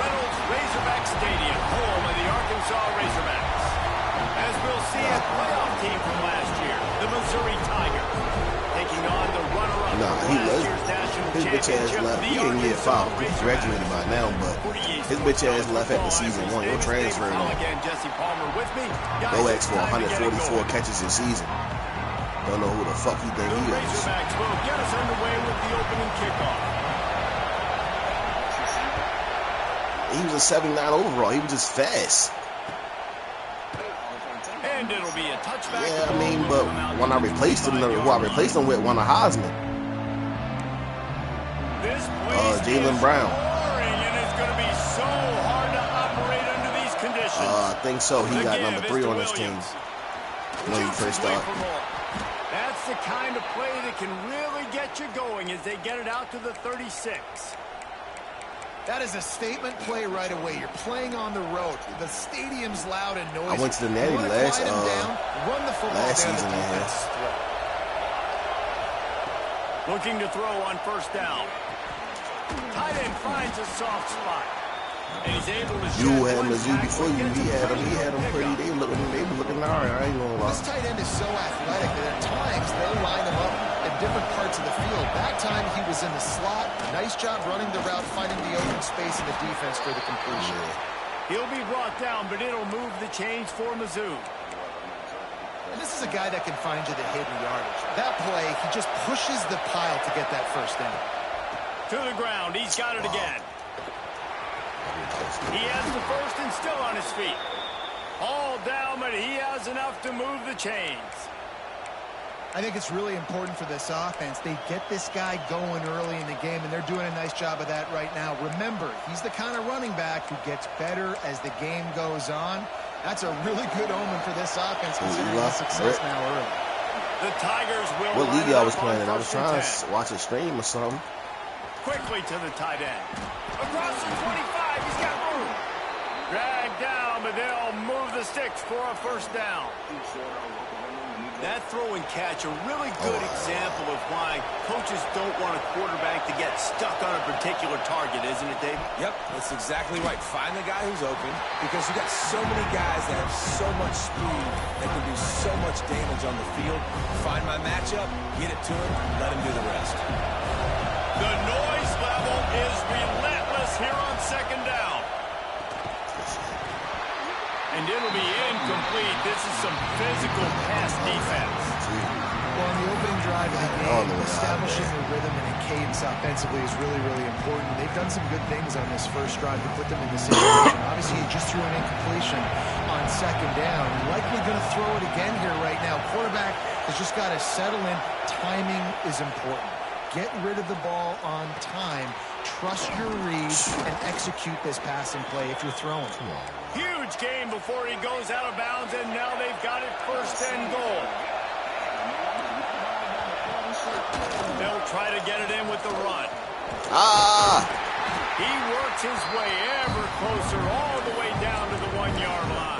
Reynolds Razorback Stadium, home of the Arkansas Razorbacks. As we'll see, a playoff team from last year, the Missouri Tigers, taking on the runner-up from last year's national championship, left. He didn't get fouled. He graduated by now, but his bitch ass left after season 1. He'll transfer it on. Go X for 144 catches this season. Don't know who the fuck he think he is. Razorbacks will get us underway with the opening kickoff. He was a 79 overall. He was just fast. And it'll be a touchback. Yeah, I mean, but when I replaced him, who I replaced him with won a Heisman. Jalen Brown. And it's going to be so hard to operate under these conditions. I think so. He got number 3 on his team when he first started. That's the kind of play that can really get you going as they get it out to the 36. That is a statement play right away. You're playing on the road. The stadium's loud and noisy. I went to the Natty last season in here. Looking to throw on first down. Tight end finds a soft spot. And he's able to you had Mizzou before you. He had him pretty. They were looking all right. I ain't gonna lie. This tight end is so athletic that at times they'll line him up at different parts of the field. That time he was in the slot. Nice job running the route, finding the open space in the defense for the completion. He'll be brought down, but it'll move the chains for Mizzou. And this is a guy that can find you the hidden yardage. That play, he just pushes the pile to get that first down. To the ground, he's got it again. He has the first and still on his feet. All down, but he has enough to move the chains. I think it's really important for this offense. They get this guy going early in the game, and they're doing a nice job of that right now. Remember, he's the kind of running back who gets better as the game goes on. That's a really good omen for this offense, considering the success now early. The Tigers will. What league I was playing in? I was trying to watch a stream or something. Quickly to the tight end. Across the 25, he's got room. Dragged down, but they'll move the sticks for a first down. That throw and catch, a really good example of why coaches don't want a quarterback to get stuck on a particular target, isn't it, Dave? Yep, that's exactly right. Find the guy who's open, because you got so many guys that have so much speed that can do so much damage on the field. Find my matchup, get it to him, let him do the rest. The noise level is relentless here on second down. And it'll be incomplete. This is some physical pass defense. Well, on the opening drive of the game, establishing a rhythm and a cadence offensively is really, really important. They've done some good things on this first drive to put them in the situation. Obviously, he just threw an incompletion on second down. Likely going to throw it again here right now. Quarterback has just got to settle in. Timing is important. Get rid of the ball on time. Trust your reads and execute this passing play if you're throwing. Huge game before he goes out of bounds, and now they've got it first and goal. They'll try to get it in with the run. He works his way ever closer, all the way down to the 1-yard line.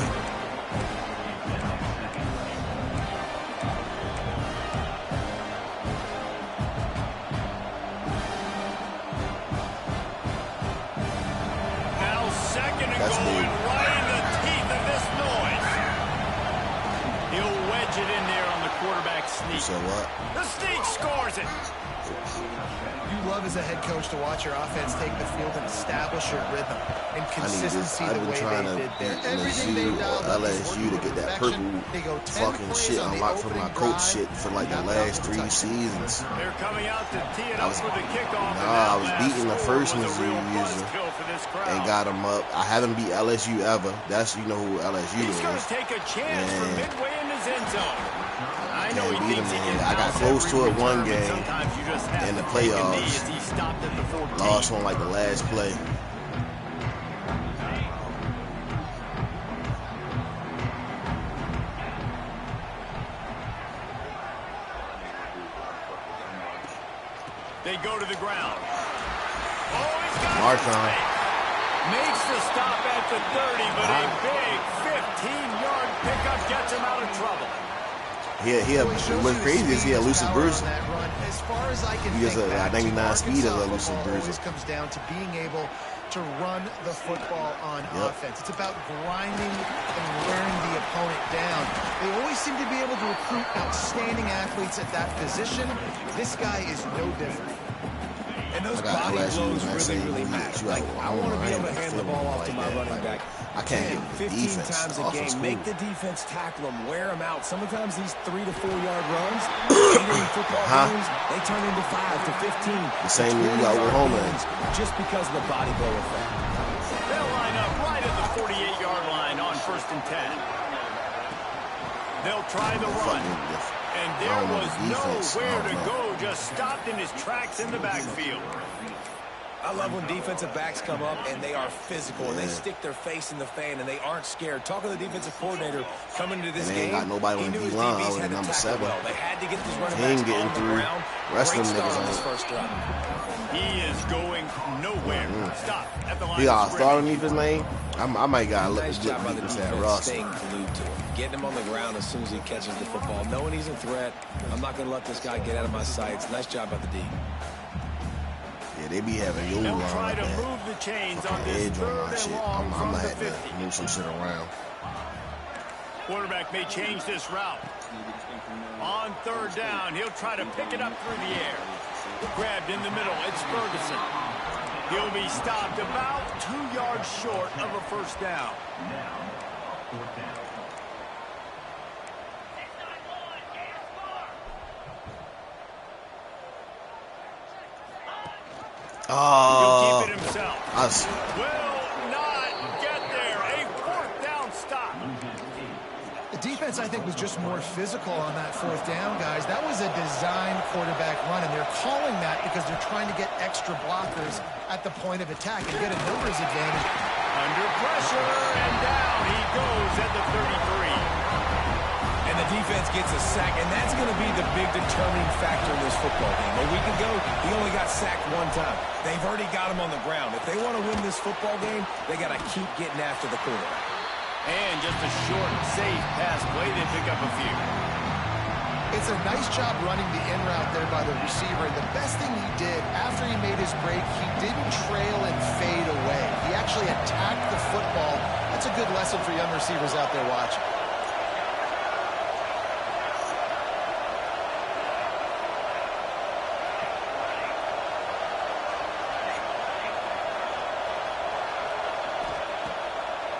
That's going right in the teeth of this noise. He'll wedge it in there on the quarterback sneak. So what? The sneak scores it. You love as a head coach to watch your offense take the field and establish your rhythm and consistency the way they did there. Everything they dialed up is LSU to get that purple fucking shit unlocked from my coach shit for like the last 3 seasons. They're coming out to tee it up for the kickoff. I was beating the first Mizzou user and got him up. I haven't beat LSU ever. That's, you know who LSU is. He's going to take a chance from midway in his end zone. I know he thinks he can. I got close to it one game in the playoffs. Lost on like the last play. They go to the ground. Oh, he's got Martin makes the stop at the 30, but a big 15-yard pickup gets him out of trouble. What's crazy is he a Lucid Bruce. As far as I can He is a 99 speed of a Lucid Bruce. Always comes down to being able to run the football on offense. It's about grinding and wearing the opponent down. They always seem to be able to recruit outstanding athletes at that position. This guy is no different. And those body blows really matter. Like, I want to be able to hand the ball off to my running back. I can't get 15 times a game. Make the defense tackle them, wear them out. Sometimes these 3 to 4 yard runs, football games, they turn into 5 to 15. The same way you got with Homeland. Just because of the body blow effect. They'll line up right at the 48-yard line on 1st and 10. They'll try the run. And there was nowhere to go, just stopped in his tracks in the backfield. I love when defensive backs come up and they are physical and they stick their face in the fan and they aren't scared. Talking to the defensive coordinator coming into this game, got nobody on the D-line other than number 7. Well. They had to get these running he ain't backs getting on through. the ground. Rest of them Great start niggas on this on first drive. He is going nowhere. Stop at the line. He got a star underneath his name. I might gotta look Nice at job by the that defense Ross. staying glued to him. Getting him on the ground as soon as he catches the football. Knowing he's a threat, I'm not going to let this guy get out of my sights. Nice job by the D. Yeah, they be having your They'll line try like to that. move the chains on this Edge on third my and shit. long I'm from gonna the have 50. to move some shit around. Quarterback may change this route. On 3rd down, he'll try to pick it up through the air. Grabbed in the middle, it's Ferguson. He'll be stopped about 2 yards short of a 1st down. He'll keep it himself. Will not get there. A 4th down stop. The defense, I think, was just more physical on that 4th down, guys. That was a designed quarterback run, and they're calling that because they're trying to get extra blockers at the point of attack and get a numbers advantage. Under pressure, and down he goes at the 33. And the defense gets a sack, and that's going to be the big determining factor in this football game. A week ago, he only got sacked 1 time. They've already got him on the ground. If they want to win this football game, they got to keep getting after the quarterback. And just a short, safe pass play. They pick up a few. It's a nice job running the in route there by the receiver. And the best thing he did after he made his break, he didn't trail and fade away. He actually attacked the football. That's a good lesson for young receivers out there watching.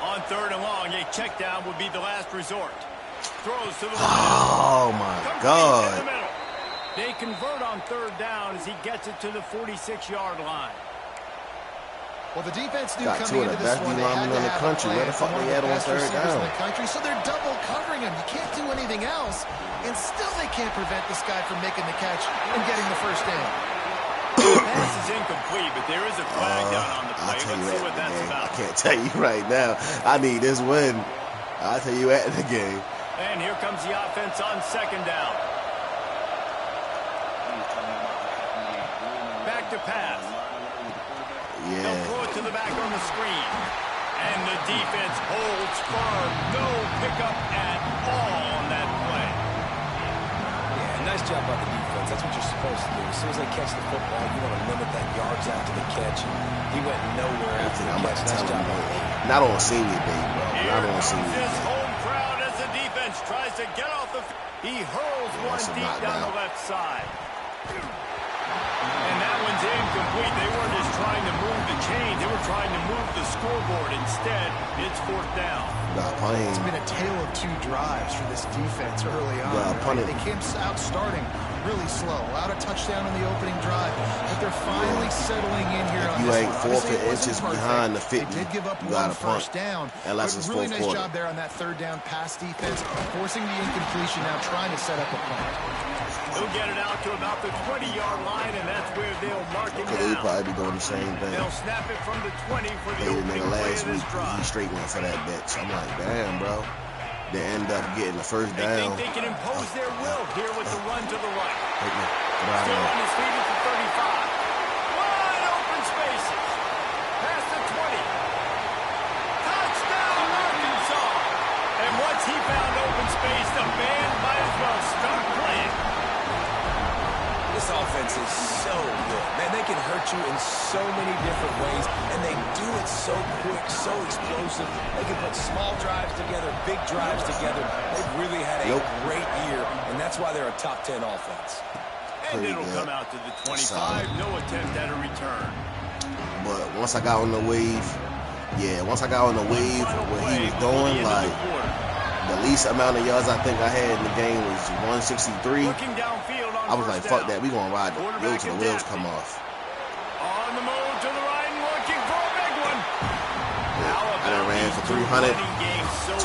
On 3rd and long, a check down would be the last resort. Throws to the Oh my God. in the middle. They convert on 3rd down as he gets it to the 46-yard line. Well, the defense knew Got coming two of into the this best one, they D-linemen had to in the have country. a Where plan the fuck from they one at of the on best 3rd receivers down? in the country, so they're double covering him. You can't do anything else, and still they can't prevent this guy from making the catch and getting the 1st down. The pass is incomplete, but there is a flag down on the play. I'll tell Let's you see what at the that's game. about. I can't tell you right now. I need this win. I'll tell you at the game. And here comes the offense on 2nd down. Back to pass. Yeah. They'll throw it to the back on the screen. And the defense holds firm. No pickup at all on that play. Yeah, nice job by the defense. That's what you're supposed to do. As soon as they catch the football, you want to limit that yards after the catch. He went nowhere after the catch. Nice job by the defense. Not on senior day, bro. Not on senior day. This home crowd as the defense tries to get off the field. He hurls one deep down the left side. And that one's incomplete. They weren't just trying to move the chain. They were trying to move the scoreboard. Instead, it's 4th down. It's been a tale of 2 drives for this defense early on. Right? They came out starting really slow. Allowed a touchdown on the opening drive, but they're finally settling in here on You this ain't one. 4 inches behind the 50. They did give up you got 1 to punt. 1st down. Unless it's really 4th nice quarter. job there on that 3rd down pass defense, forcing the incompletion, now trying to set up a punt. They'll get it out to about the 20-yard line, and that's where they'll mark it They down. probably be doing the same thing. They'll snap it from the 20 for the They did opening nigga play last of this week. drive. He straight went for that bitch. I'm like, damn, bro. They end up getting the 1st They down. think they can impose their will here with the run to the right. Take me. Still on his feet at the 35. Wide open spaces. Past the 20. Touchdown, Arkansas. And once he found open space, the band might as well you in so many different ways, and they do it so quick, so explosive. They can put small drives together, big drives together. They've really had a great year, and that's why they're a top 10 offense. And it'll come out to the 25. No attempt at a return. But once I got on the wave, once I got on the wave of what he was doing, like, the least amount of yards I think I had in the game was 163. I was like, fuck that, we gonna ride the wheels till the wheels come off. On the move to the right and looking for a big one. I done ran for 300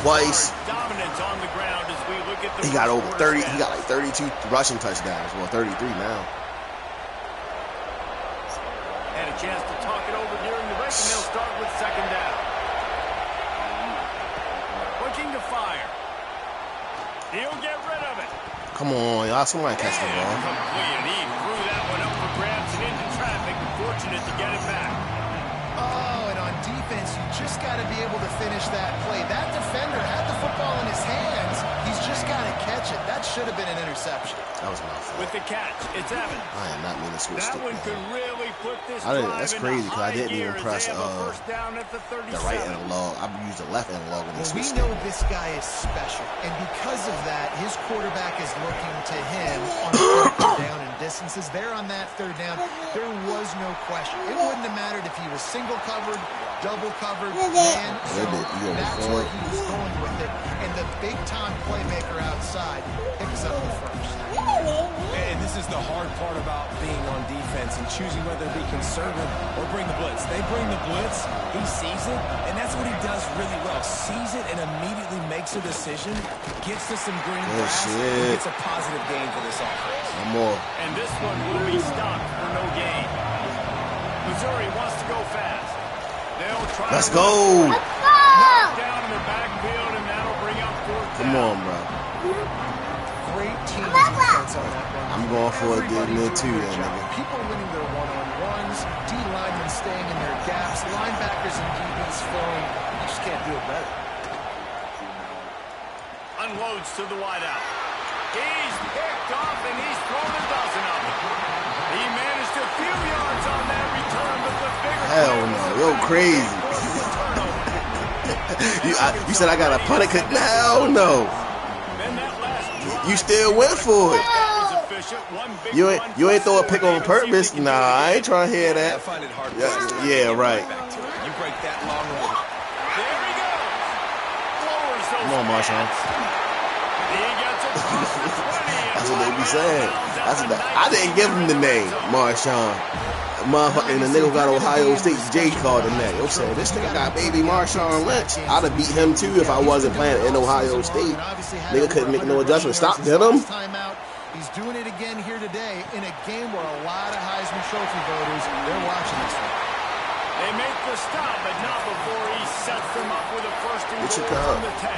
twice. Dominance on the ground as we look at the He got over 30, he got like 32 rushing touchdowns, well 33 now. Had a chance to talk it over during the break, and they'll start with second down. Looking to fire. He'll get rid of it. Come on, y'all, somebody catch the ball. Complete. He threw that one up for grabs and into traffic. Fortunate to get it back. Oh, and on defense, you just got to be able to finish that play. That defender had the football in his hands. He's just got to catch it. That should have been an interception. That was my fault. With the catch, it's Evans. I am not mean to switch. That one could really put this That's crazy because I didn't even press the the right analog. I used the left analog when they switched. We know this guy is special, and because of that, his quarterback is looking to him on third down and distances. There on that third down, there was no question. It wouldn't have mattered if he was single covered, double covered, man. So that's where he was going with it. And the big-time playmaker outside picks up the first. And this is the hard part about being on defense and choosing whether to be conservative or bring the blitz. They bring the blitz, he sees it, and that's what he does really well. Sees it and immediately makes a decision, gets to some green grass, and gets a positive gain for this offense. One more. And this one will be stopped for no gain. Missouri wants to go fast. They'll try. Let's go. Knocked down in the backfield, and that'll bring up fourth down. Come on, bro. Great team defense on that run. I'm going for it getting there too, nigga. People winning their one-on-ones, D linemen staying in their gaps, linebackers and DBs flowing. You just can't do it better. Unloads to the wideout. He's picked off, and he's thrown a dozen of them. He managed a few yards on that return, but the bigger hell no, yo crazy. You said I got a punt it? Hell no. You still went for it. You ain't throw a pick on purpose. Nah, I ain't trying to hear that. I find it hard. Yeah, right. You break that long run. There he goes. Come on, Marshawn. He gets across the 20. That's what they be saying. I didn't give him the name, Marshawn. Motherfucking the nigga got Ohio State. Jay called him that. Yo said this nigga got baby Marshawn Lynch. I'd have beat him too if I wasn't playing in Ohio State. Nigga couldn't make no adjustment. Stop, get him. He's doing it again here today in a game where a lot of Heisman Trophy voters, they're watching this one. They make the stop, but not before he sets them up with a first and goal from the 10.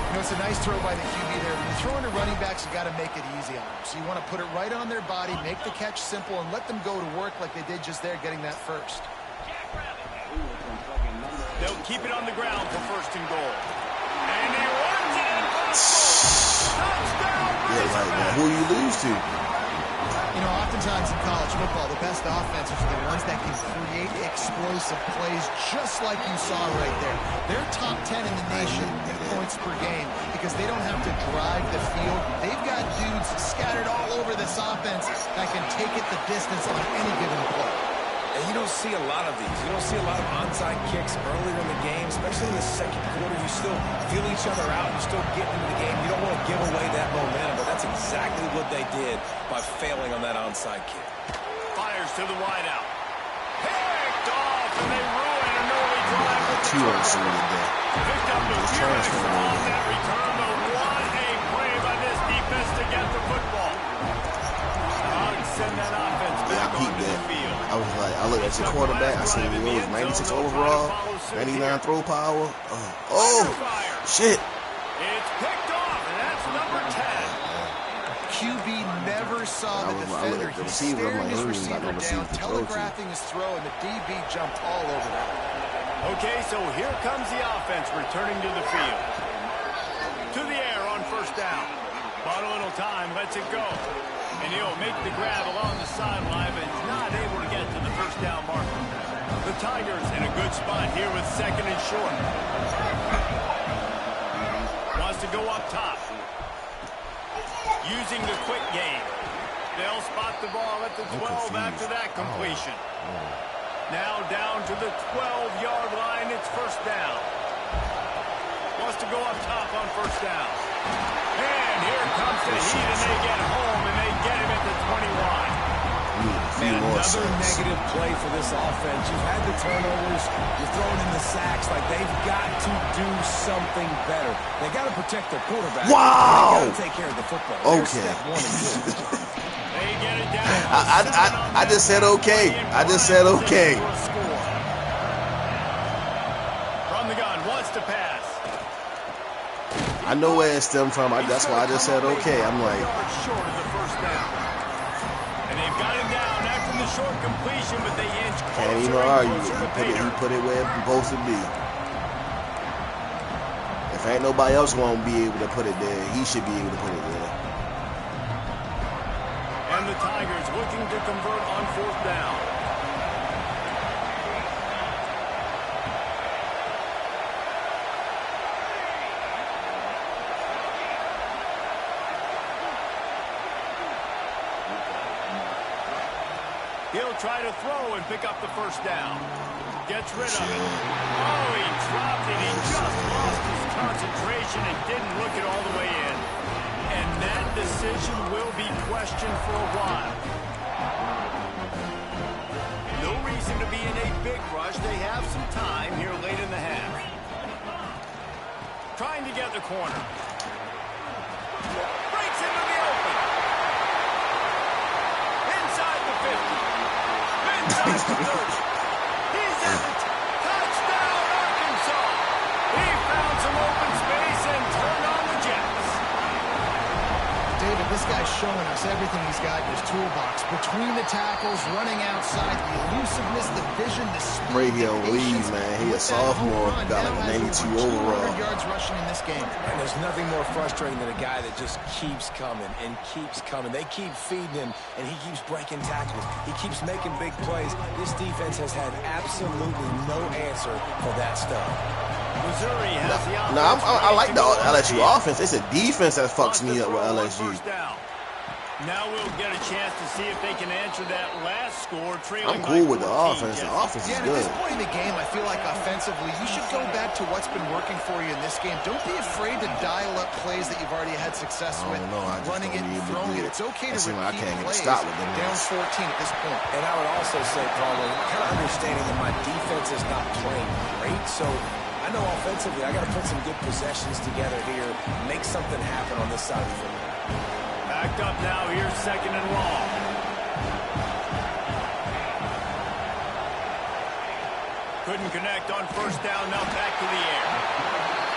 You know, it's a nice throw by the QB there. When you're throwing to running backs, you got to make it easy on them. So you want to put it right on their body, make the catch simple, and let them go to work like they did just there, getting that first. They'll keep it on the ground for first and goal. And he runs it in for the touchdown. Yeah, right, man. Who you lose to? You know, oftentimes in college football, the best offenses are the ones that can create explosive plays just like you saw right there. They're top 10 in the nation in points per game because they don't have to drive the field. They've got dudes scattered all over this offense that can take it the distance on any given play. And you don't see a lot of these. You don't see a lot of onside kicks earlier in the game, especially in the second quarter. You still feel each other out. You still get into the game. You don't want to give away that momentum, but that's exactly what they did by failing on that onside kick. Fires to the wideout. Picked off, and they ruin an early drive. Two on the scene today. Picked up the transfer on that return, but what a play by this defense to get the football. Send that offense back onto the field. I was like, I looked at your quarterback. I said, it was 96 overall, 99 throw power. Oh, shit. It's picked off, and that's number 10. QB never saw the defender. He's staring his receiver down, telegraphing his throw, and the DB jumped all over that. Okay, so here comes the offense returning to the field. To the air on first down. Bought a little time, lets it go. And he'll make the grab along the sideline, but is not able to get to the first down marker. The Tigers in a good spot here with second and short. Wants to go up top. Using the quick game. They'll spot the ball at the 12 after that completion. Now down to the 12-yard line. It's first down. Wants to go up top on first down. And here comes the heat, and they get home, and they get him at the 21. Man, another negative play for this offense. You've had the turnovers. You're throwing in the sacks. Like, they've got to do something better. They got to protect their quarterback. Wow! They got to take care of the football. Okay. Step 1 and 2. They get it down. I just said okay. I just said okay. From the gun, wants to pass. I know where it stemmed from. That's why I just said okay. I'm like, Short of the first down. And they've got him down after the short completion, but they inch can't closer even and argue. closer to pay He dirt. put it where it's supposed to be. If ain't nobody else gonna be able to put it there, he should be able to put it there. And the Tigers looking to convert on fourth down. He'll try to throw and pick up the first down. Gets rid of it. Oh, he dropped it. He just lost his concentration and didn't look it all the way in. And that decision will be questioned for a while. No reason to be in a big rush. They have some time here late in the half. Trying to get the corner. Breaks into the open. Inside the 50. Inside the 30. He's in it. Touchdown, Arkansas. He found some open space and turned on the Jets. David, this guy's showing us everything he's got in his toolbox. Between the tackles, running outside, the elusiveness, the vision, the speed, Radio the Lee's, man. He a sophomore. Got like a 92 overall. yards rushing in this game. And there's nothing more frustrating than a guy that just keeps coming and keeps coming. They keep feeding him, and he keeps breaking tackles. He keeps making big plays. This defense has had absolutely no answer for that stuff. Missouri has the offense. No, I like the LSU offense. It's a defense that fucks me up with LSU. Now we'll get a chance to see if they can answer that last score. I'm cool with the offense. The offense is Yeah, at good. this point in the game, I feel like offensively, you should go back to what's been working for you in this game. Don't be afraid to dial up plays that you've already had success with. I just Running it, don't be able to throwing do it. it. It's okay That to seems like I repeat can't get a plays stop with them down guys. 14 at this point. And I would also say, Palmer, kind of understanding that my defense is not playing great, so I know offensively I got to put some good possessions together here, make something happen on this side of the football. Backed up now, here's second and long. Couldn't connect on first down, now back to the air.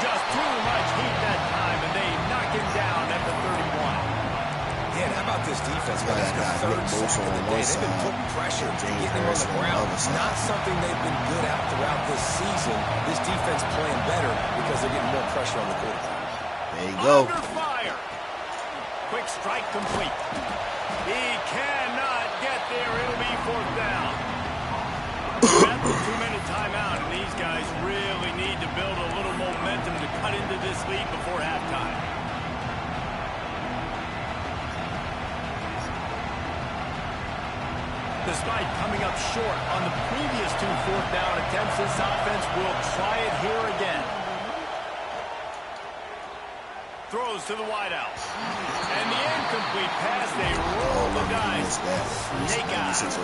Just too much heat that time, and they knock him down at the 31. Yeah, and how about this defense? Right, That's the guys, third Nick sack Bosa of on the one day. They've been side, putting pressure to James get him on Harrison the on the ground. other side. Not something they've been good at throughout this season. This defense playing better because they're getting more pressure on the quarterback. There you go. Under fire. Quick strike complete. He cannot get there. It'll be fourth down. At the 2-minute timeout, and these guys really need to build a little momentum to cut into this lead before halftime. Despite coming up short on the previous 2 fourth down attempts, this offense will try it here again. Throws to the wideout. And the incomplete pass, they roll the dice. Snake eyes.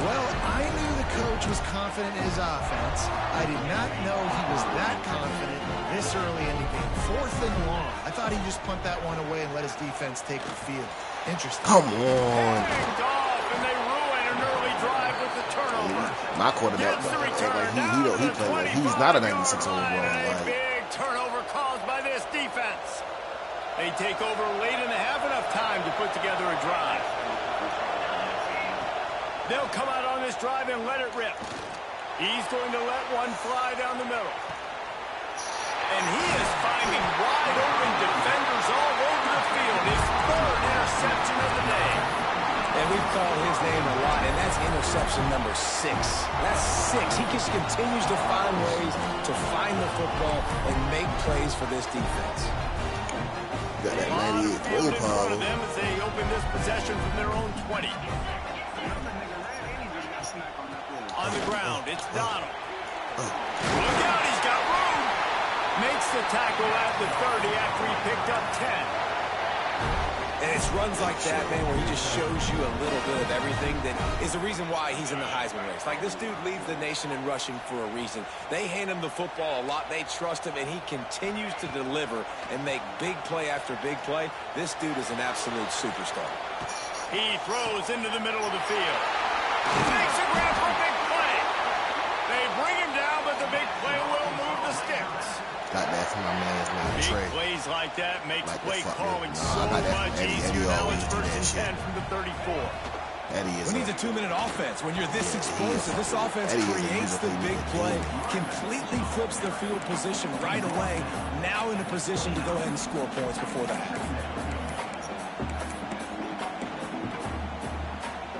Well, I knew the coach was confident in his offense. I did not know he was that confident this early in the game. Fourth and long. I thought he'd just punt that one away and let his defense take the field. Interesting. Come on. Picked off, and they ruin an early drive with the turnover. My quarterback, Gets the like return he play like he's not a 96 overall. And a Like, big turnover caused by this defense. They take over late in the half, enough time to put together a drive. They'll come out on this drive and let it rip. He's going to let one fly down the middle. And he is finding wide open defenders all over the field. His third interception interception of the day. And we've called his name a lot, and that's interception number 6. That's 6. He just continues to find ways to find the football and make plays for this defense. Got that 98 throw power. Them as they open this possession from their own 20. On the ground, it's Donald. Look out, he's got room. Makes the tackle at the 30 after he picked up 10. And it's runs like that, man, where he just shows you a little bit of everything that is the reason why he's in the Heisman race. Like, this dude leads the nation in rushing for a reason. They hand him the football a lot. They trust him, and he continues to deliver and make big play after big play. This dude is an absolute superstar. He throws into the middle of the field. Makes a grab for a big play. They bring him down, but the big play will move the sticks. Got that from my man's name, Big Trey. plays like that makes Like play calling so I got that much from Eddie. easier. Eddie Now always it's do that 1st and 10 shit. from the 34. Eddie is Who needs a 2-minute offense when you're this explosive? This offense creates the big play, completely flips the field position right away, now in a position to go ahead and score points before the half.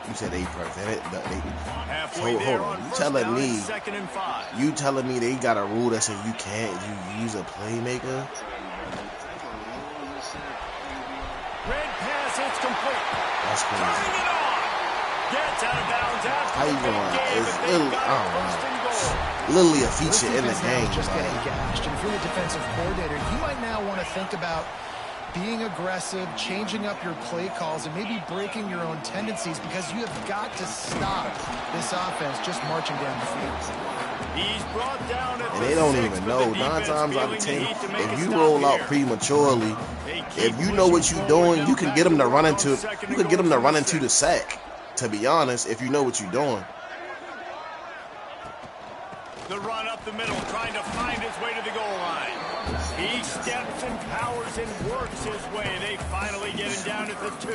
You said they perfect. Halfway Hold there on. on You first telling down me? and 2nd and 5. You telling me they got a rule that says you can't use a playmaker? Red pass, it's complete. That's crazy. Turning it on. Gets out of bounds after How you the big going? game, It's but they've literally, got I it don't 1st and goal. know. Literally a feature in the Defense now game. is just getting Like, gashed. And if you're the defensive coordinator, you might now want to think about being aggressive, changing up your play calls, and maybe breaking your own tendencies because you have got to stop this offense just marching down the field. He's brought down at and the they don't 6, even but know. the 9 defense times out of feeling 10, the heat to make if a you stop roll out here. prematurely, They keep if you know what pushing you're forward doing, now, you can back get them to work run on into. 2nd You and can get goal them to from run the into the 6. sack. To be honest, if you know what you're doing. The run up the middle, trying to find his way to the goal line. He steps and powers and works his way. They finally get him down at the 2.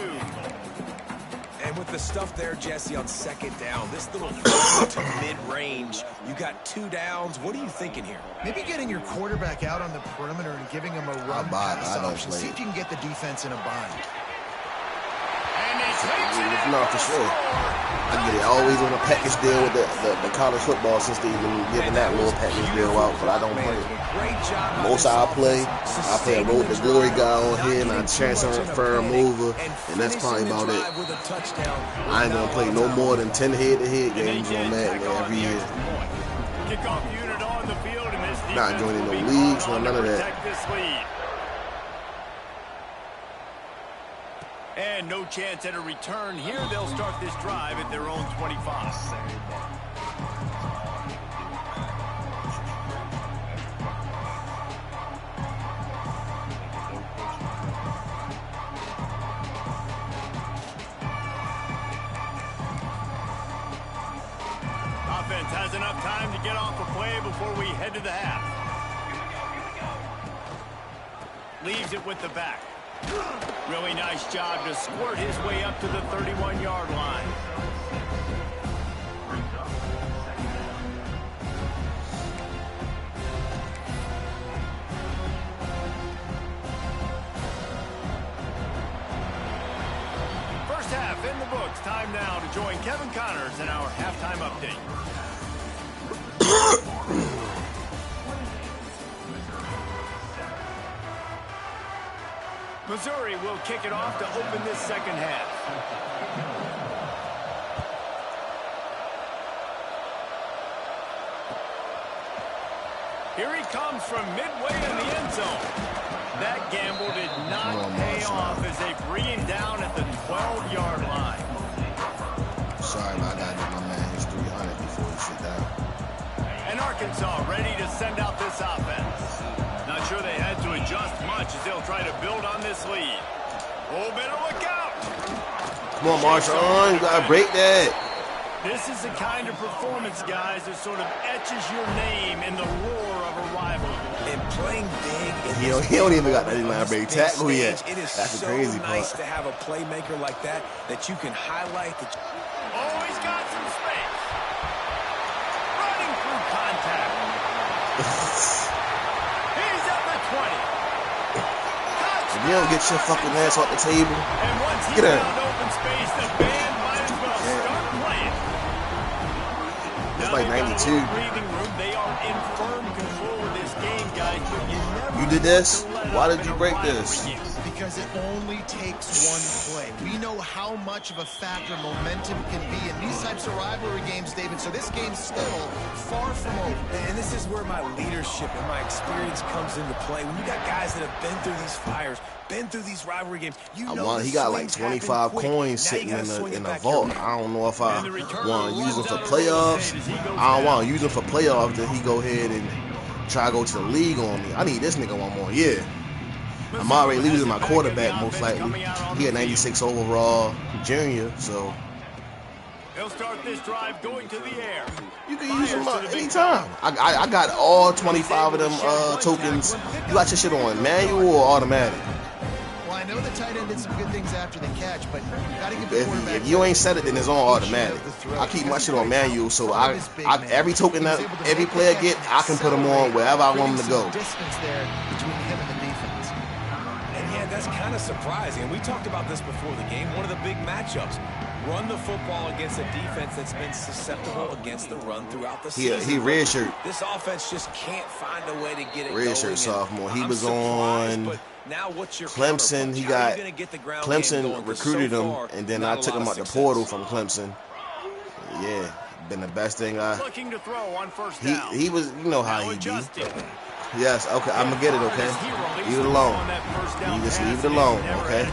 And with the stuff there, Jesse, on 2nd down, this little to mid-range, you got 2 downs. What are you thinking here? Maybe getting your quarterback out on the perimeter and giving him a run buy it. pass I don't option. play See it. if you can get the defense in a bind. And he takes it in No, for for the sure. score. I get it always on a package deal with the college football since they've been giving that little package deal out, but I don't play it. Great job. Most I play a Road to Glory guy on here, and I transfer him over, and that's probably about it. I ain't gonna play no more than 10 head-to-head games on Madden every year. Kickoff unit on the field, and this Not defense joining will no be leagues, called on none to of that. protect this lead. And no chance at a return here. They'll start this drive at their own 25. Offense has enough time to get off a play before we head to the half. Leaves it with the back. Really nice job to squirt his way up to the 31-yard line. First half in the books. Time now to join Kevin Connors in our halftime update. Missouri will kick it off to open this 2nd half. Here he comes from midway in the end zone. That gamble did not pay off as they bring him down at the 12-yard line. Sorry about that. My man hits 300 before he sit down. And Arkansas ready to send out this offense. Not sure they had to adjust much as they'll try to build on this lead. Oh, better look out. Come on, Marshawn. You gotta break that. This is the kind of performance, guys, that sort of etches your name in the roar of a rival. And playing big. He don't even got that line break tackle yet. It is That's the so crazy nice part. to have a playmaker like that you can highlight. Oh, he's got some space. Running through contact. He's at the 20. Touchdown. You don't get your fucking ass off the table. And once he Get found out. open space, the band might as well start playing. It's Now like they've got a 92. little breathing room. They are in firm control of this game, guys. But You did this? Why did you break this? Because it only takes one play. We know how much of a factor momentum can be in these types of rivalry games, David. So this game's still far from over. And this is where my leadership and my experience comes into play. When you got guys that have been through these fires, been through these rivalry games, you know he got like 25 coins sitting in the vault. I don't know if I want to use them for playoffs. I don't want to use them for playoffs. Then he go ahead and try to go to the league on me. I need this nigga one more year. I'm already losing my quarterback most likely. He had 96 overall junior, so He'll start this drive going to the air. you can use them anytime. I got all 25 of them tokens. You got your shit on manual or automatic? Well, I know the tight end did some good things after the catch, but you gotta give the quarterback. If you ain't set it, then it's on automatic. I keep my shit on manual, so I every token that every player get, I can put them on wherever I want them to go. Distance there between him and the defense. And yeah, that's kind of surprising. And we talked about this before the game. One of the big matchups. Run the football against a defense that's been susceptible against the run throughout the season. He red shirt. This offense just can't find a way to get it red going. Shirt sophomore. He was surprised, on but now what's your Clemson. He got Clemson recruited him, and then I took him out the portal from Clemson. Yeah, been the best thing Looking to throw on first down. He was, you know how he be. Yes, okay, I'm gonna get it, okay? Leave it alone. You just leave it alone, okay?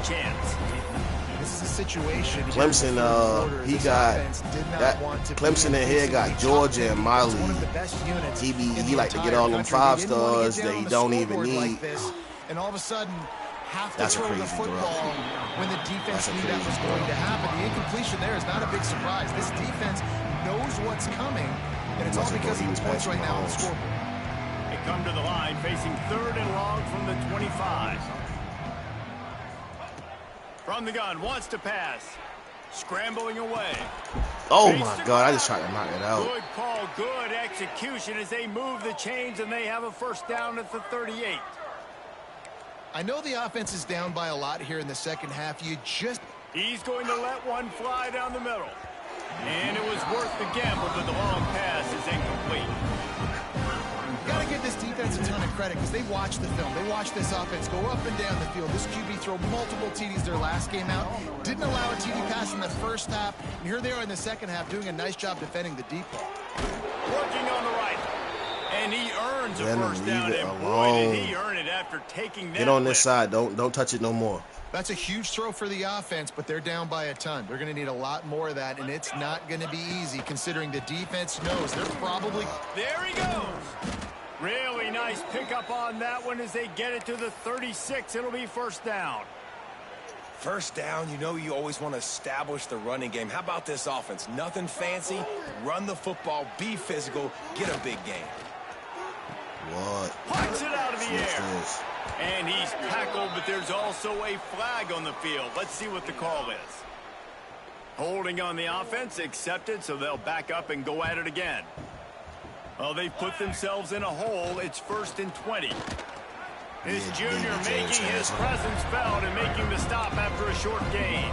This is a situation. Clemson, he got that. Clemson in here got Georgia and Miley. He like to get all them 5 stars that he don't even need. And all of a sudden, have to That's throw the football when the defense knew that was going to happen. The incompletion there is not a big surprise. This defense knows what's coming, and it's all because of the points right now on the scoreboard. They come to the line facing 3rd and long from the 25. From the gun, wants to pass. Scrambling away. Oh my God, I just tried to knock it out. Good call, good execution as they move the chains and they have a first down at the 38. I know the offense is down by a lot here in the second half. He's going to let one fly down the middle. And it was worth the gamble, but the long pass is incomplete. Got to give this defense a ton of credit because they watched the film. They watched this offense go up and down the field. This QB throw multiple TDs their last game out. Didn't allow a TD pass in the first half. And here they are in the second half doing a nice job defending the deep ball. Working on the right. And he earns a first down. And boy, did he earn it after taking that. Get on this side. Don't touch it no more. That's a huge throw for the offense, but they're down by a ton. They're going to need a lot more of that, and it's not going to be easy considering the defense knows they're probably... There he goes. Really nice pickup on that one as they get it to the 36. It'll be first down. First down, you know you always want to establish the running game. How about this offense? Nothing fancy. Run the football, be physical, get a big game. What? Punts it out of the air. And he's tackled, but there's also a flag on the field. Let's see what the call is. Holding on the offense, accepted, so they'll back up and go at it again. Well, they've put themselves in a hole. It's 1st and 20. His junior making his presence felt and making the stop after a short gain.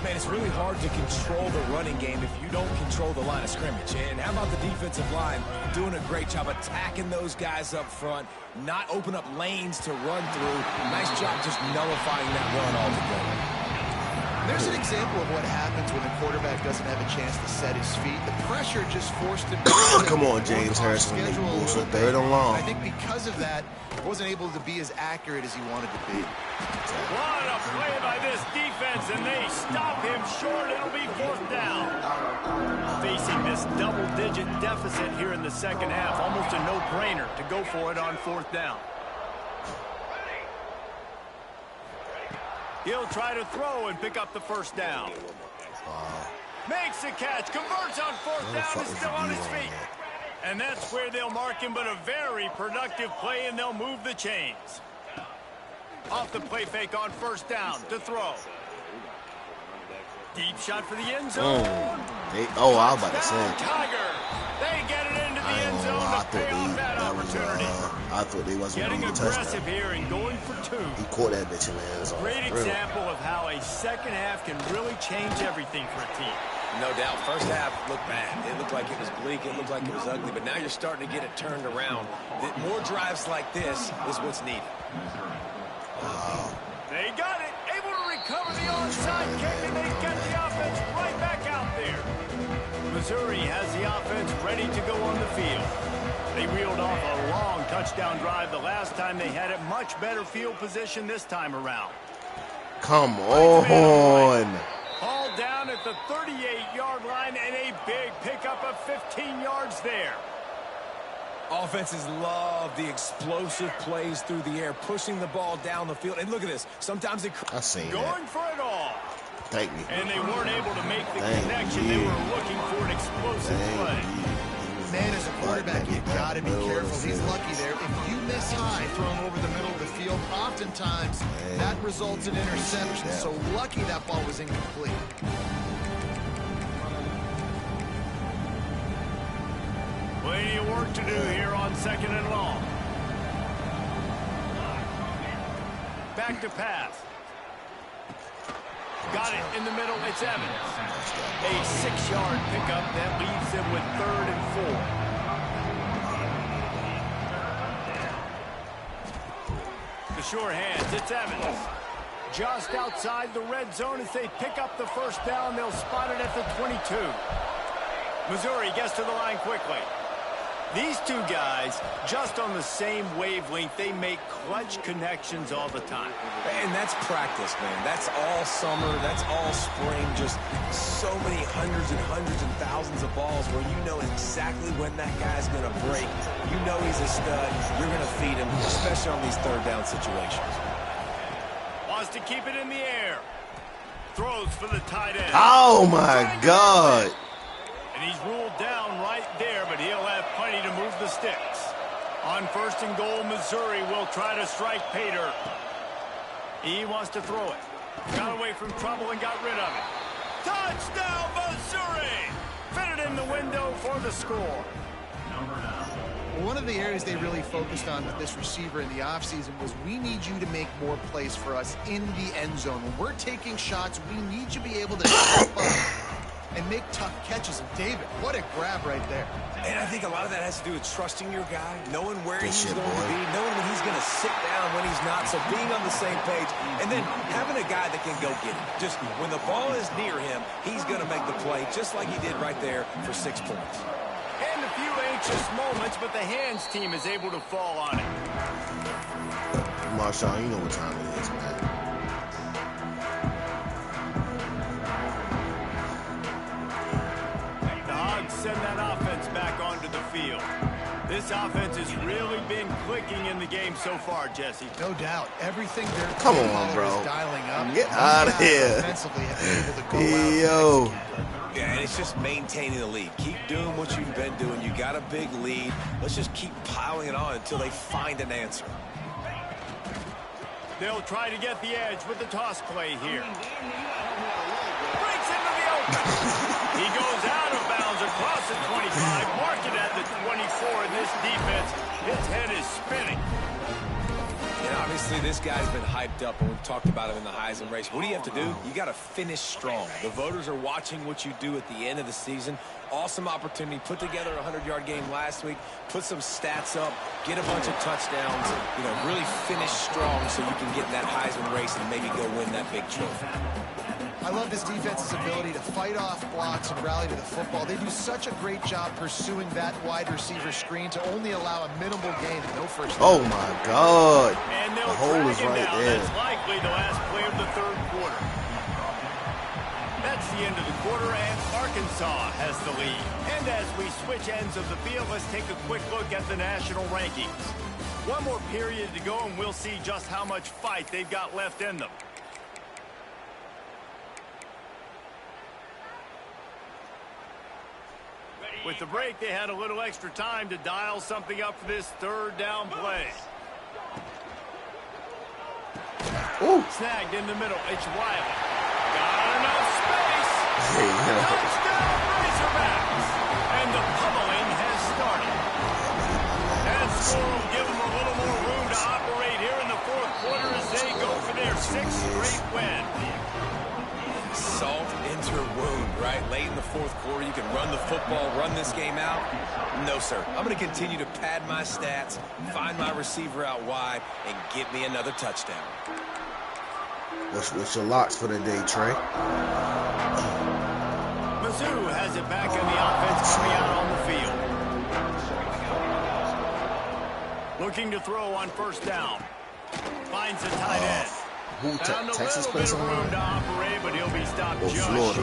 Man, it's really hard to control the running game if you don't control the line of scrimmage. And how about the defensive line doing a great job attacking those guys up front, not open up lanes to run through. Nice job just nullifying that run altogether. There's an example of what happens when the quarterback doesn't have a chance to set his feet. The pressure just forced him to... Come on, James Harrison. 3rd and long. I think because of that, he wasn't able to be as accurate as he wanted to be. What a play by this defense, and they stop him short. It'll be 4th down. Facing this double-digit deficit here in the second half. Almost a no-brainer to go for it on 4th down. He'll try to throw and pick up the first down. Makes the catch, converts on 4th down, is still on his feet. And that's where they'll mark him, but a very productive play, and they'll move the chains. Off the play fake on 1st down to throw. Deep shot for the end zone. I was about to say. Tiger. They get it into the end zone to pay off that opportunity. I I thought they wasn't Getting going to get a aggressive touchdown. here and going for 2. He caught that bitch in the end zone. Great example of how a second half can really change everything for a team. No doubt. First half looked bad. It looked like it was bleak. It looked like it was ugly. But now you're starting to get it turned around. More drives like this is what's needed. They got it. Able to recover the onside kick, and they get the offense right back out there. Missouri has the offense ready to go on the field. They reeled off a long touchdown drive the last time. They had it much better field position this time around. Come on. All down at the 38-yard line, and a big pickup of 15 yards there. Offenses love the explosive plays through the air, pushing the ball down the field. And look at this. Sometimes it... I seen Going that. for it all. Thank me. And they weren't able to make the connection. They were looking for an explosive play. Man, as a quarterback, you got to be careful. He's lucky there. If you miss high throwing over the middle of the field, oftentimes that results in interception. So lucky that ball was incomplete. Plenty of work to do here on 2nd and long. Back to pass. Got it in the middle. It's Evans. A 6-yard pickup that leaves him with 3rd and 4. The short hands. It's Evans. Just outside the red zone as they pick up the first down. They'll spot it at the 22. Missouri gets to the line quickly. These two guys, just on the same wavelength, they make clutch connections all the time. And that's practice, man. That's all summer. That's all spring. Just so many hundreds and thousands of balls where you know exactly when that guy's going to break. You know he's a stud. You're going to feed him, especially on these third down situations. Wants to keep it in the air. Throws for the tight end. Oh, my God. And he's ruled down right there, but he'll have plenty to move the sticks. On 1st and goal, Missouri will try to strike Pater. He wants to throw it. Got away from trouble and got rid of it. Touchdown, Missouri! Fitted in the window for the score. One of the areas they really focused on with this receiver in the offseason was we need you to make more plays for us in the end zone. When we're taking shots, we need you to be able to step up and make tough catches. And David, what a grab right there. And I think a lot of that has to do with trusting your guy, knowing where he's going to be, knowing when he's going to sit down, when he's not, so being on the same page, and then having a guy that can go get it. Just when the ball is near him, he's going to make the play, just like he did right there for 6 points. And a few anxious moments, but the hands team is able to fall on it. Marshawn, you know what time it is, man. Send that offense back onto the field. This offense has really been clicking in the game so far, Jesse. No doubt. Everything they're Come on, bro. Dialing up. Get out of here. Offensively have been able to go Yo. Yeah, and it's just maintaining the lead. Keep doing what you've been doing. You got a big lead. Let's just keep piling it on until they find an answer. They'll try to get the edge with the toss play here. Breaks into the open. He goes out of bounds across the 25, mark it at the 24, and this defense, his head is spinning. And obviously this guy's been hyped up, and we've talked about him in the Heisman race. What do you have to do? You got to finish strong. The voters are watching what you do at the end of the season. Awesome opportunity. Put together a 100-yard game last week. Put some stats up. Get a bunch of touchdowns. You know, really finish strong so you can get in that Heisman race and maybe go win that big trophy. I love this defense's ability to fight off blocks and rally to the football. They do such a great job pursuing that wide receiver screen to only allow a minimal gain and no first down. Oh, my God. And the hole is right down. there. That's likely the last play of the 3rd quarter. That's the end of the quarter, and Arkansas has the lead. And as we switch ends of the field, let's take a quick look at the national rankings. One more period to go, and we'll see just how much fight they've got left in them. With the break, they had a little extra time to dial something up for this 3rd down play. Ooh. Snagged in the middle. It's Wiley. Got enough space. Touchdown, Razorbacks. And the pummeling has started. That score will give them a little fourth quarter. You can run the football, run this game out. No, sir. I'm going to continue to pad my stats, find my receiver out wide, and get me another touchdown. What's your locks for the day, Trey? Mizzou has it back in the offense coming out on the field. Looking to throw on first down. Finds the tight end. Texas plays online? Or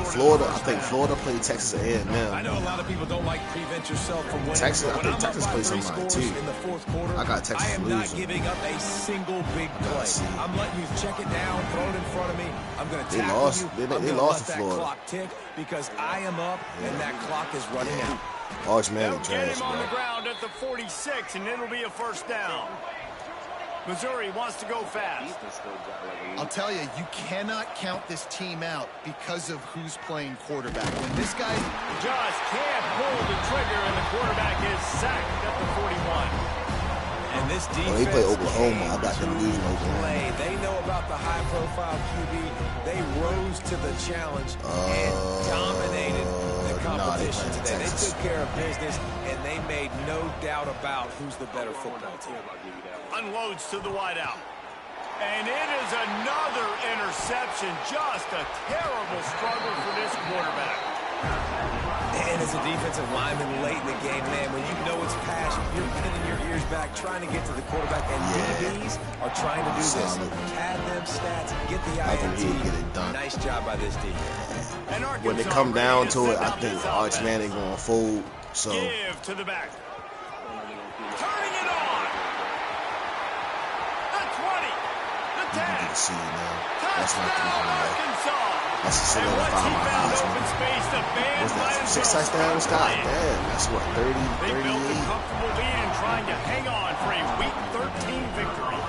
Florida. I think Florida played Texas A&M. I know a lot of people don't like prevent yourself from winning. Texas, I think Texas plays online too. In the fourth quarter, I got Texas losing. I am not giving up a single big play. I'm letting you check it down, throw it in front of me. I'm going to tackle you. They lost to Florida. Clock tick because I am up and that clock is running out. Arch Manning trash, on the ground at the 46, and it'll be a first down. Missouri wants to go fast. I'll tell you, you cannot count this team out because of who's playing quarterback. When this guy just can't pull the trigger, and the quarterback is sacked at the 41. And this defense, they play Oklahoma. I got them losing Oklahoma. They know about the high-profile QB. They rose to the challenge and dominated the competition today. They took care of business, and they made no doubt about who's the better football team. Unloads to the wideout. And it is another interception. Just a terrible struggle for this quarterback. And as a defensive lineman late in the game, man, when you know it's pass, you're pinning your ears back, trying to get to the quarterback. And DBs are trying to do this. Pad them stats, get the INT. Get it done. Nice job by this defense. When they come down to it, I think Arch Manning going to fold. So give to the back. Turning it on. You can get to see it now. That's not 300. That's a solidify my Heisman. What's that? 6 touchdowns? God damn. That's what, 30, 38? They built a comfortable lead and trying to hang on for a Week 13 victory.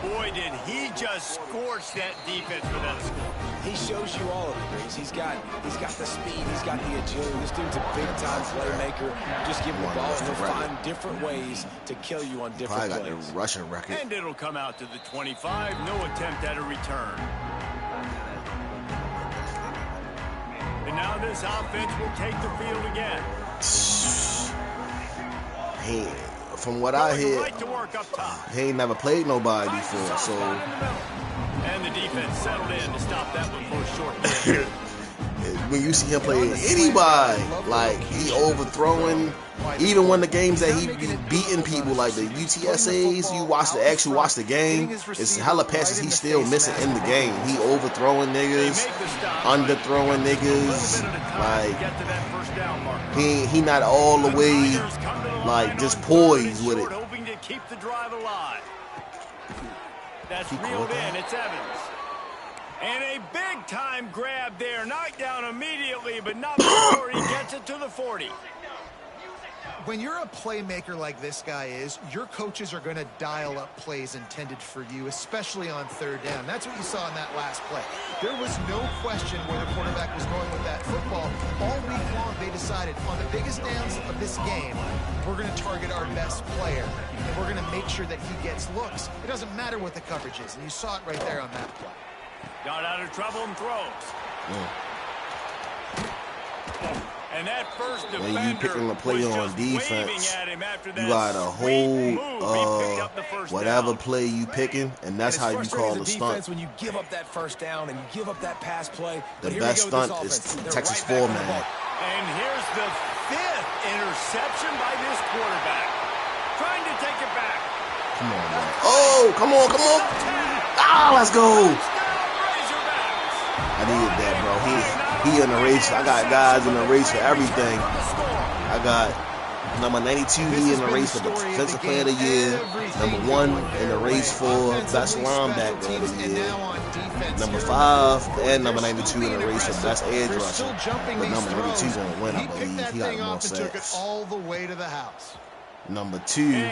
Boy, did he just scorch that defense for that score. He shows you all of it, Breeze. He's got the speed, he's got the agility. This dude's a big-time playmaker. Just give him the ball, and he'll find different ways to kill you on different plays. Probably got the rushing record. And it'll come out to the 25. No attempt at a return. And now this offense will take the field again. Hey, from what I hear, he ain't never played nobody before, so. And the defense settled in to stop that one for a short game. When you see him play anybody, like he overthrowing, even when the games that he be beating people like the UTSAs, you watch the game, it's hella passes he's still missing in the game. He overthrowing niggas, underthrowing niggas, like he not all the way like just poised with it. Hoping to keep the drive alive. That's reeled in. It's Evans. And a big-time grab there. Knocked down immediately, but not before he gets it to the 40. When you're a playmaker like this guy is, your coaches are going to dial up plays intended for you, especially on third down. That's what you saw in that last play. There was no question where the quarterback was going with that football. All week long, they decided on the biggest downs of this game, we're going to target our best player, and we're going to make sure that he gets looks. It doesn't matter what the coverage is, and you saw it right there on that play. Got out of trouble and throws. And that first defender when you picking a play on defense, you got a whole whatever play you picking, and that's how you call a stunt. When you give up that first down and you give up that pass play, the best stunt is Texas 4-man. And here's the 5th interception by this quarterback. Trying to take it back. Come on, man. Oh, come on. Ah, let's go. I needed that, bro. He in the race. I got guys in the race for everything. I got number 92, he in the race for Defensive Player of the Year. Number 1 in the race for Best Linebacker of the Year. Number 5 and number 92 in the race for Best Edge Rusher. But number 92 is going to win, I believe. He got more sacks. All the way to the house. Number 2,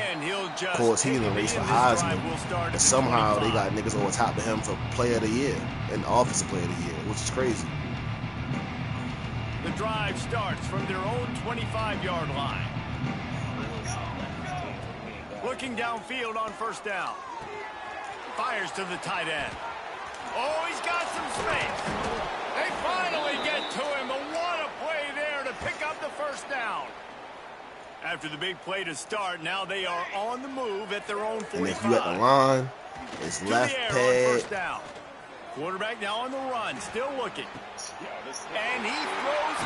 of course, he in the race for Heisman. But somehow they got niggas over top of him for Player of the Year and Offensive Player of the Year, which is crazy. The drive starts from their own 25-yard line. Looking downfield on first down. Fires to the tight end. Oh, he's got some space. They finally get to him, but what a first down. After the big play to start, now they are on the move at their own 45. And if you at the line, it's left pad. First down. Quarterback now on the run, still looking. And he throws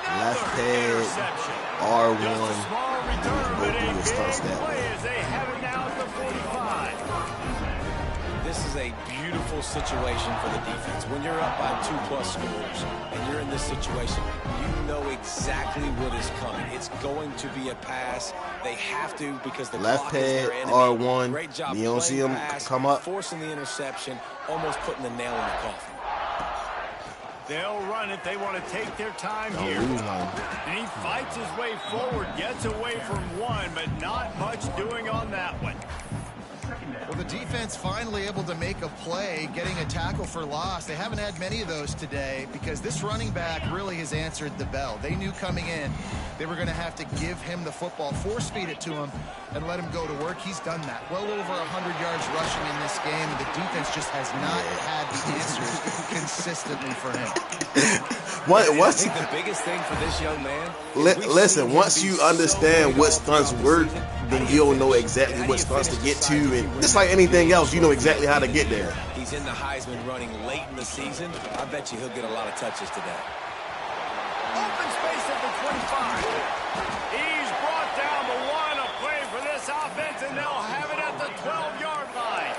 another interception. R1. Just a small return, but a big that play way. as they have it now at the 45. This is a beautiful situation for the defense. When you're up by 2+ scores and you're in this situation, you know exactly what is coming. It's going to be a pass. They have to because the left clock is their pad, enemy. R1. Great job You don't see him pass, come up. forcing the interception, almost putting the nail in the coffin. They'll run it. They want to take their time here. And he fights his way forward, gets away from one, but not much doing on that one. Well, the defense finally able to make a play, getting a tackle for loss. They haven't had many of those today because this running back really has answered the bell. They knew coming in they were going to have to give him the football, force feed it to him, and let him go to work. He's done that. Well over 100 yards rushing in this game, and the defense just has not had the answers consistently for him. I think the biggest thing for this young man. Listen, once you understand what stunts work, then you'll know exactly what stunts to get to, and just like anything else, you know exactly how to get there. He's in the Heisman running late in the season. I bet you he'll get a lot of touches today. Open space at the 25. He's brought down the one. A play for this offense, and they'll have it at the 12-yard line.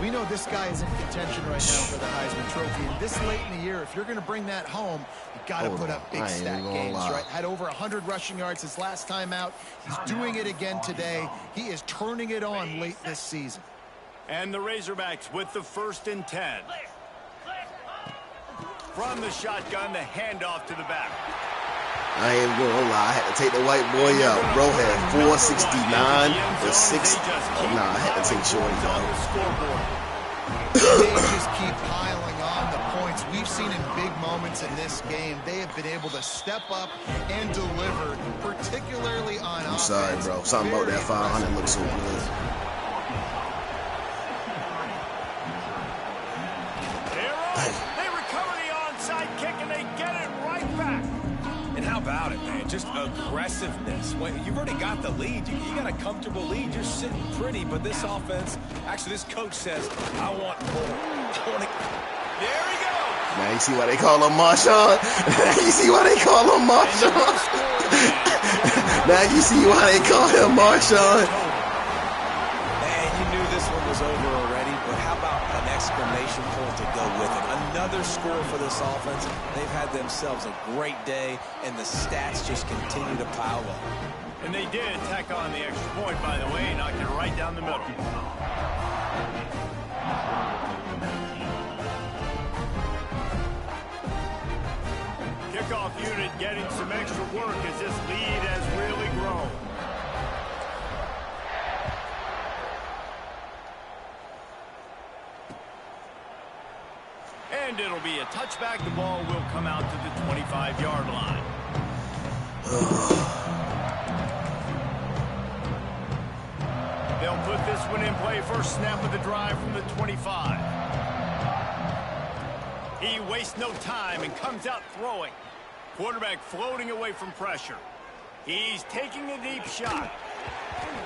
We know this guy is in contention right now for the Heisman Trophy. And this late in the year, if you're going to bring that home, you got to put up big stat games, right? Had over 100 rushing yards his last time out. He's doing it again today. He is turning it on late this season. And the Razorbacks with the 1st and 10. From the shotgun, the handoff to the back. I ain't gonna lie, I had to take the white boy out. Bro had 469 or 6. Nah, I had to take Shorty out. They just keep piling on the points. We've seen in big moments in this game, they have been able to step up and deliver, particularly on offense. I'm sorry, bro. Something about that 500 looks so good. They recover the onside kick, and they get it right back. And how about it, man? Just aggressiveness. When you've already got the lead. You got a comfortable lead. You're sitting pretty, but this offense, actually this coach says, I want more. There he goes. Now you see why they call him Marshawn? You see why they call him Marshawn? Now you see why they call him Marshawn? Man, you knew this one was over already, but how about an exclamation point to go with it? Another score for this offense. They've had themselves a great day, and the stats just continue to pile up. And they did tack on the extra point, by the way, knocked it right down the middle. Kickoff unit getting some extra work as this lead has really grown. And it'll be a touchback. The ball will come out to the 25-yard line. They'll put this one in play. First snap of the drive from the 25. He wastes no time and comes out throwing. Quarterback floating away from pressure. He's taking a deep shot.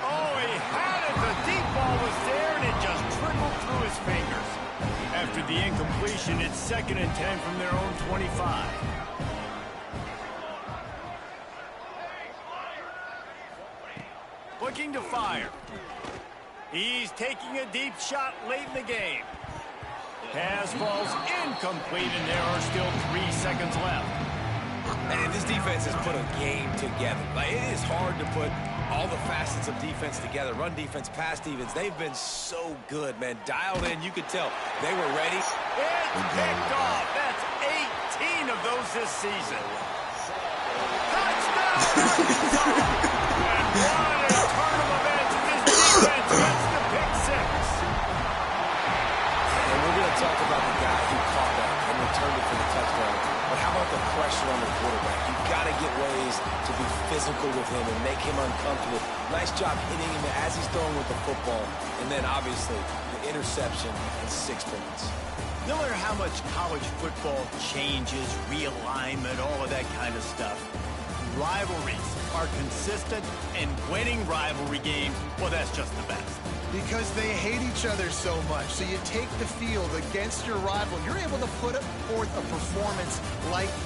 Oh, he had it. The deep ball was there, and it just trickled through his fingers. After the incompletion, it's 2nd and 10 from their own 25. Looking to fire. He's taking a deep shot late in the game. Pass falls incomplete, and there are still 3 seconds left. And this defense has put a game together. Like, it is hard to put all the facets of defense together. Run defense, pass defense. They've been so good, man. Dialed in, you could tell. They were ready. It's picked off. That's 18 of those this season. Touchdown! And what a turn of events as this defense gets the pick 6. And we're going to talk about the guy who caught that and returned it for the touchdown. But how about the pressure on the quarterback? You've got to get ways to be physical with him and make him uncomfortable. Nice job hitting him as he's throwing with the football. And then, obviously, the interception in 6 points. No matter how much college football changes, realignment, all of that kind of stuff, rivalries are consistent, and winning rivalry games, well, that's just the best. Because they hate each other so much. So you take the field against your rival. You're able to put forth a performance like that.